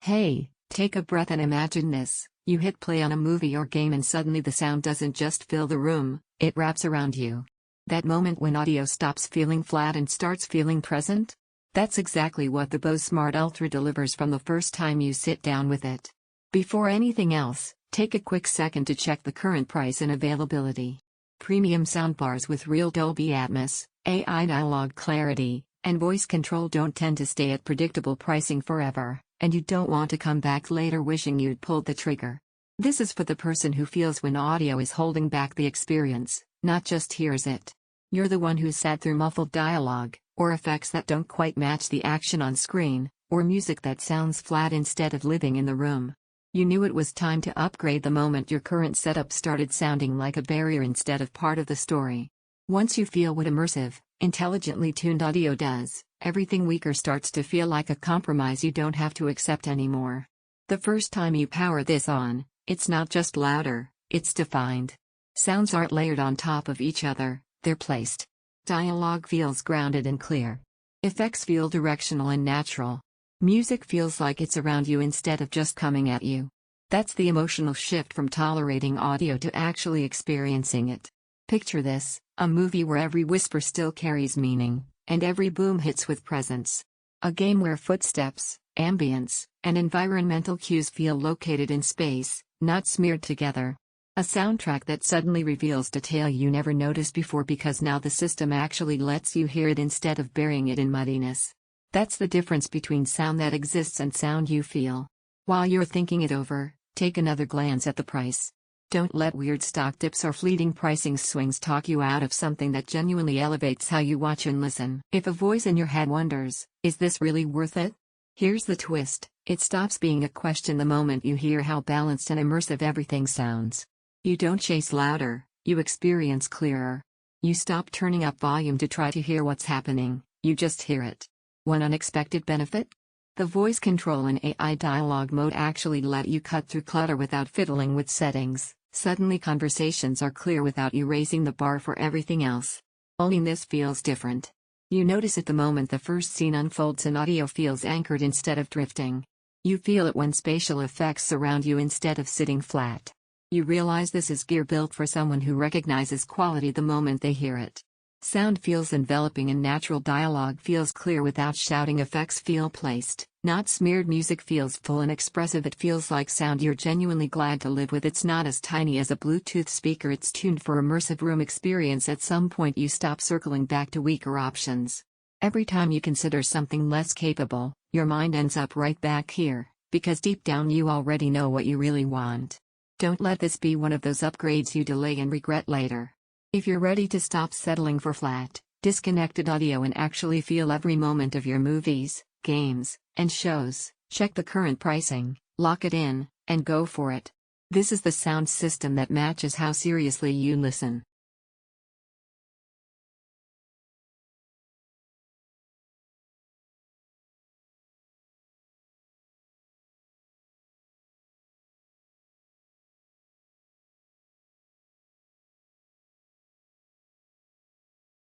Hey, take a breath and imagine this. You hit play on a movie or game and suddenly the sound doesn't just fill the room, it wraps around you. That moment when audio stops feeling flat and starts feeling present? That's exactly what the Bose Smart Ultra delivers from the first time you sit down with it. Before anything else, take a quick second to check the current price and availability. Premium soundbars with real Dolby Atmos, AI dialogue clarity, and voice control don't tend to stay at predictable pricing forever, and you don't want to come back later wishing you'd pulled the trigger. This is for the person who feels when audio is holding back the experience, not just hears it. You're the one who's sat through muffled dialogue, or effects that don't quite match the action on screen, or music that sounds flat instead of living in the room. You knew it was time to upgrade the moment your current setup started sounding like a barrier instead of part of the story. Once you feel what immersive, intelligently tuned audio does, everything weaker starts to feel like a compromise you don't have to accept anymore. The first time you power this on, it's not just louder, it's defined. Sounds aren't layered on top of each other, they're placed. Dialogue feels grounded and clear. Effects feel directional and natural. Music feels like it's around you instead of just coming at you. That's the emotional shift from tolerating audio to actually experiencing it. Picture this, a movie where every whisper still carries meaning, and every boom hits with presence. A game where footsteps, ambience, and environmental cues feel located in space, not smeared together. A soundtrack that suddenly reveals detail you never noticed before because now the system actually lets you hear it instead of burying it in muddiness. That's the difference between sound that exists and sound you feel. While you're thinking it over, take another glance at the price. Don't let weird stock dips or fleeting pricing swings talk you out of something that genuinely elevates how you watch and listen. If a voice in your head wonders, is this really worth it? Here's the twist, it stops being a question the moment you hear how balanced and immersive everything sounds. You don't chase louder, you experience clearer. You stop turning up volume to try to hear what's happening, you just hear it. One unexpected benefit? The voice control and AI dialogue mode actually let you cut through clutter without fiddling with settings. Suddenly conversations are clear without you raising the bar for everything else. Owning this feels different. You notice it the moment the first scene unfolds and audio feels anchored instead of drifting. You feel it when spatial effects surround you instead of sitting flat. You realize this is gear built for someone who recognizes quality the moment they hear it. Sound feels enveloping and natural dialogue feels clear without shouting. Effects feel placed, not smeared. Music feels full and expressive. It feels like sound you're genuinely glad to live with. It's not as tiny as a Bluetooth speaker. It's tuned for immersive room experience. At some point you stop circling back to weaker options. Every time you consider something less capable, your mind ends up right back here, because deep down you already know what you really want. Don't let this be one of those upgrades you delay and regret later. If you're ready to stop settling for flat, disconnected audio and actually feel every moment of your movies, games, and shows, check the current pricing, lock it in, and go for it. This is the sound system that matches how seriously you listen.